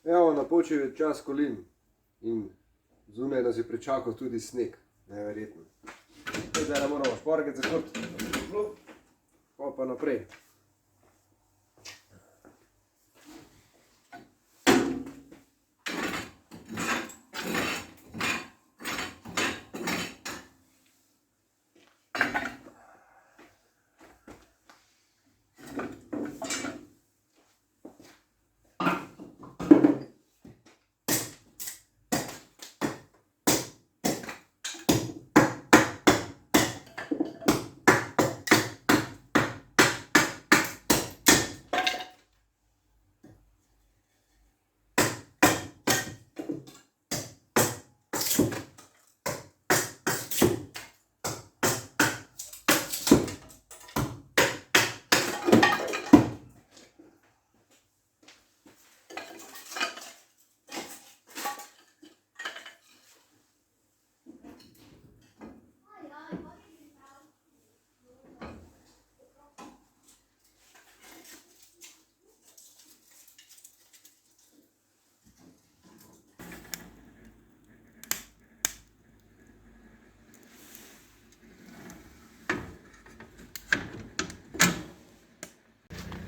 Evo, napočil je čas kolin in zunaj nas je pričakal tudi sneg, neverjetno. Zdaj moramo šporget zakurti, pa naprej.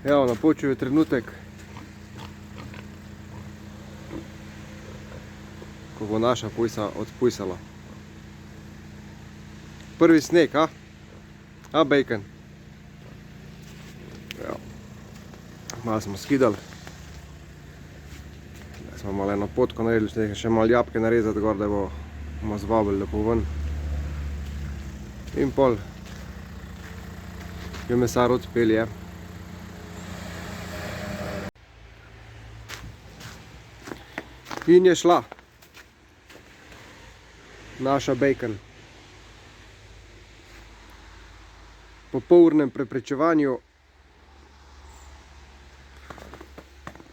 Evo, napočil je trenutek, ko bo naša pujsa odpujsala. Prvi sneg, a? A, bacon? Evo. Malo smo skidali. Zdaj smo malo eno potko naredili, še malo jabke narezati gor, da bomo zvabili lepo ven. In pol jo mesar odpelje. In je šla naša bacon. Po polurnem preprečevanju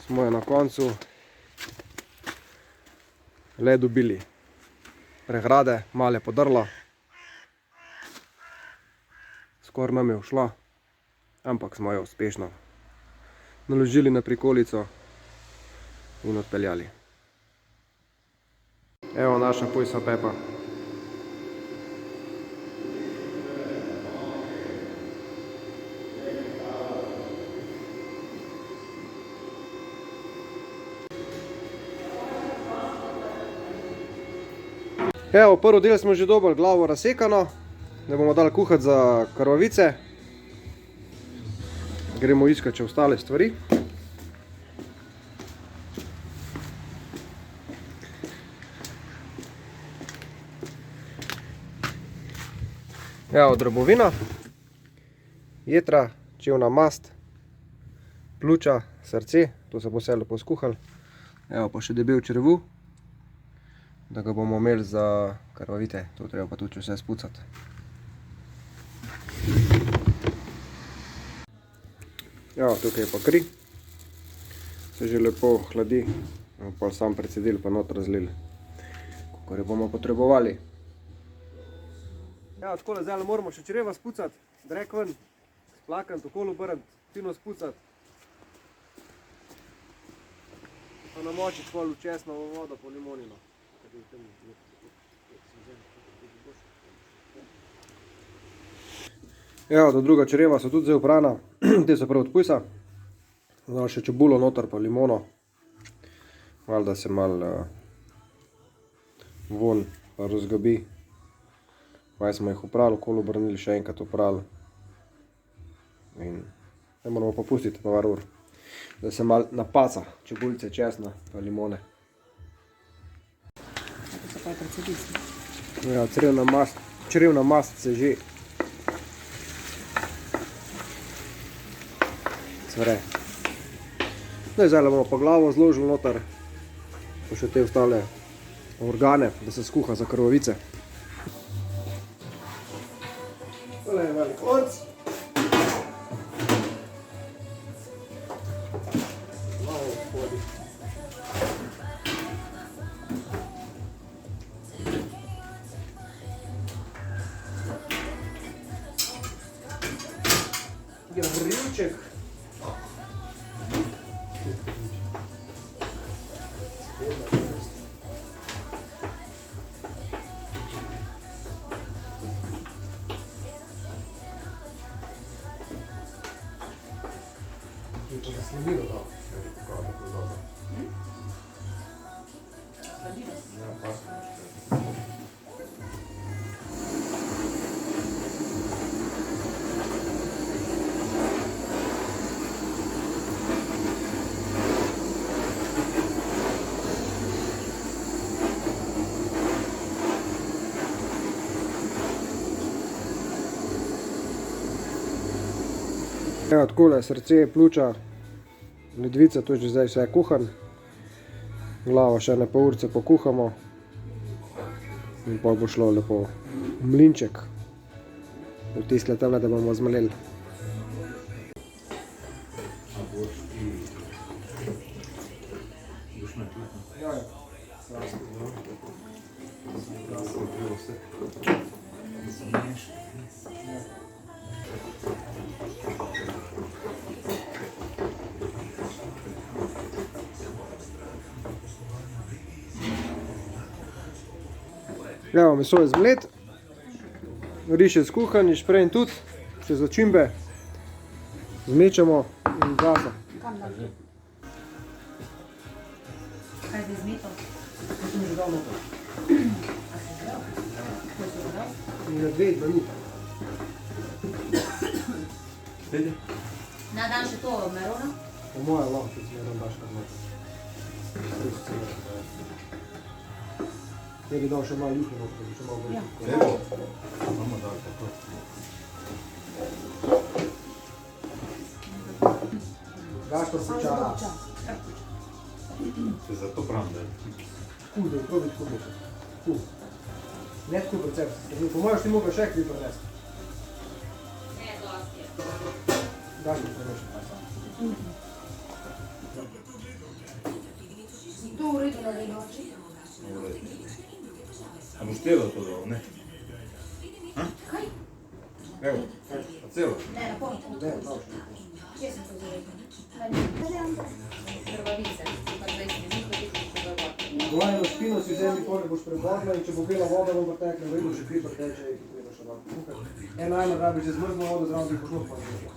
smo jo na koncu le dobili. Pregrade, malo je podrla. Skoraj nam je ušla, ampak smo jo uspešno naložili na prikolico in odpeljali. Evo naša pujsa Pepa. Evo, prvi del smo že dobili glavo razsekano, da bomo dali kuhati za krvavice. Gremo iskati še ostale stvari. Evo, drobovina, jetra, čevna mast, pljuča, srce, to se bo vse lepo skuhalo. Evo pa še debel črevu, da ga bomo imeli za krvavite, to treba pa tudi vse spucati. Evo, tukaj je pa kri, se že lepo hladi, pa sam precedili pa not razlili, kakor jo bomo potrebovali. Evo, takole zdaj moramo še čreva spucati, drek ven, splakniti, okolo obrniti, fino spucati. Pa namočiti pol v česnovo vodo po limonino. Evo, do druga čreva so tudi zdaj oprana, te so prav od pujsa. Zdaj še čebulo noter pa limono, malo da se malo von pa razgobi. Zdaj smo jih oprali, okolo obrnili, še enkrat oprali. In zdaj moramo pa pustiti par ur, da se malo napaca čebulice, česna pa limone. To so pa precedili. Ja, črevna mast se že cvre. Zdaj bomo pa glavo zložili noter, pa še te ostale organe, da se skuha za krvavice. Tole je velik konc. Glavo vhodi. Grbrilček. to za slanino dal. Kako je to dobro. Sladino. Ja, pasta. Evo, takole, srce, pljuča, ledvica, to je že zdaj vse kuhan. Glavo še na pol urce pokuhamo. In pa bo šlo lepo mlinček. Vtisle tamle, da bomo zmleli. Ja, ja. Evo, meso je zmlet, riž je skuhan in šprej in tudi, še začimbe zmečamo in gasa. Kam da že? Kaj zdaj zmeto? To sem že dal noter. A si dal? Ko si ga dal? In na 2 minuti. Vidi? Na dan še to merona? Po moje lahko, če si ne dam daš kar noter. Ne bi dal še malo juhe noter, še malo bolj. Evo, imamo dal tako. Gašpor počala. Se zato pravim, da je. Kude, probi tako biti. Ne tako recept. Po mojem ti mogel še kri prinesti. Ne, dosti je. Gašpor prinesti. To v redu naredil oči? A boš telo to dal, ne? Kaj? Evo, a celo? Ne, na pol. Ne, prav še. Kje sem to zaredil? Krvavice. Pa 20 minut, pa ti krvavati. Dvojeno špino si vzemi, pol boš prebodla in če bo bela voda, bo pretekla, v redu še kri preteče in treba še malo kuhati. Eno ajmo rabiš že zmrzno vodo, zraven bi pošlo pa.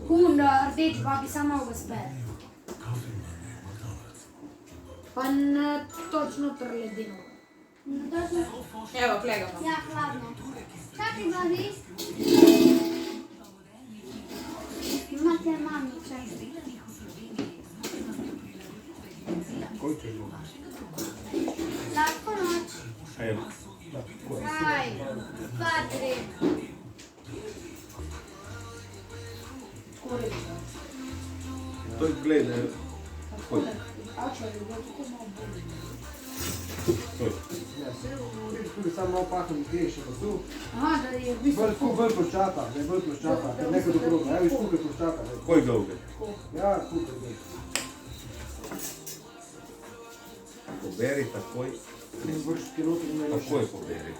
Kun rdeč babi samo ga spere. Pa ne točno ledino. Evo, klega imam. Ja, hladno. Čakaj, babi. Imate mami, čakaj. Koji ćeš bo? Lahko noč. Evo. Aj, 2, 3. To je glede. Koji? Koji? Ja, se tudi samo malo pahnem gdje še pa tu. Aha, da je v bistvu. Bolj ploščata, ne bolj ploščata, ker nekaj dobro, evo iš tukaj ploščata. Koji dolge? Ja, tukaj gdje. Poberi takoj. In boš kilometer imel še. Takoj poberi.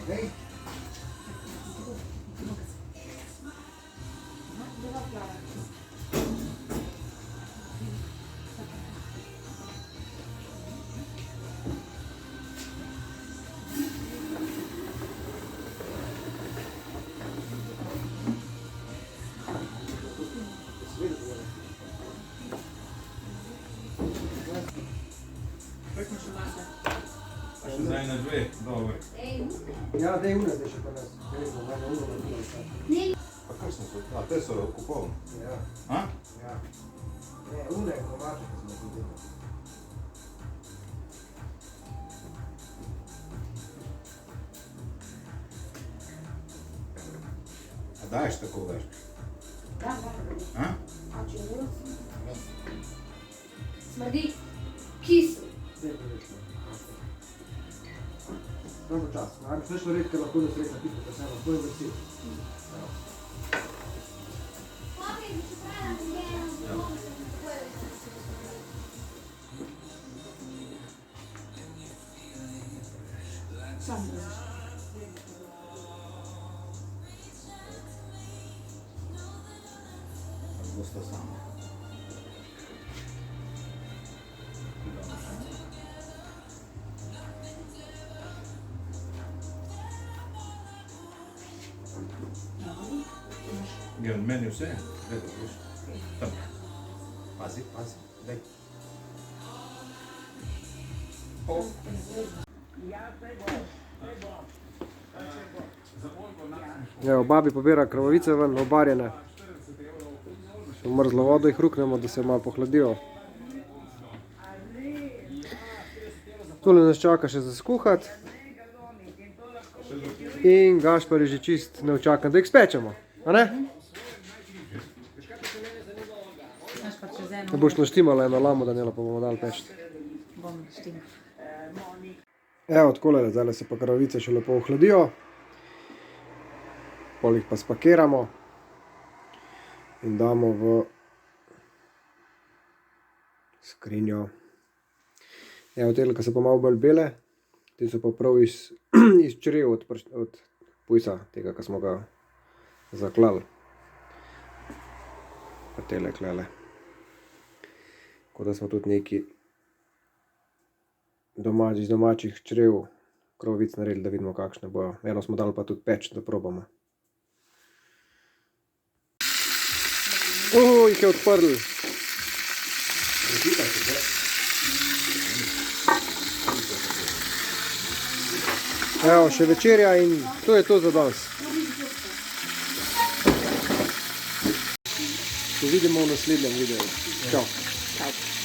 Hej, A še zdaj na dve? Dobro. ja, daj une zdaj še pa nas. Ne znam, najme uno na bilo vse. Pa kakšne so? A, te so kupovne. Ja, A? ja. Ne, une, kovače, ki smo tudi. A daješ tako več? Da, da. A? A če je smrdi kisel. Zdaj pa več. Dobro čas. Najme še nešto redke lahko da srečna pita, ker se eno, to je vrsti. Sam greš. Bosta sama. Ja, meni vse. Daj, da viš. Tam. Pazi, pazi. Daj. O. Evo, babi pobira kravavice ven, obarjene. V mrzlo vodo jih ruknemo, da se malo pohladijo. Tule nas čaka še za skuhati. In Gašper je že čist neučakan, da jih spečemo. A ne? Znaš pa čez Da eno boš naštimala eno lamo, Daniela, pa bomo dali peči. bom štim. Evo, takole, zdaj se pa kravavice še lepo ohladijo. Pol jih pa spakiramo. In damo v skrinjo. Evo, tele, ki so pa malo bolj bele, te so pa prav iz črev od pujsa, tega, ki smo ga zaklali. Pa tele klele. Tako da smo tudi neki iz domačih črev kravavic naredili, da vidimo, kakšne bojo. Eno smo dali pa tudi peč, da probamo. Jih je odprl. Evo, še večerja in to je to za danes. Se vidimo v naslednjem videu. Čau. Čau.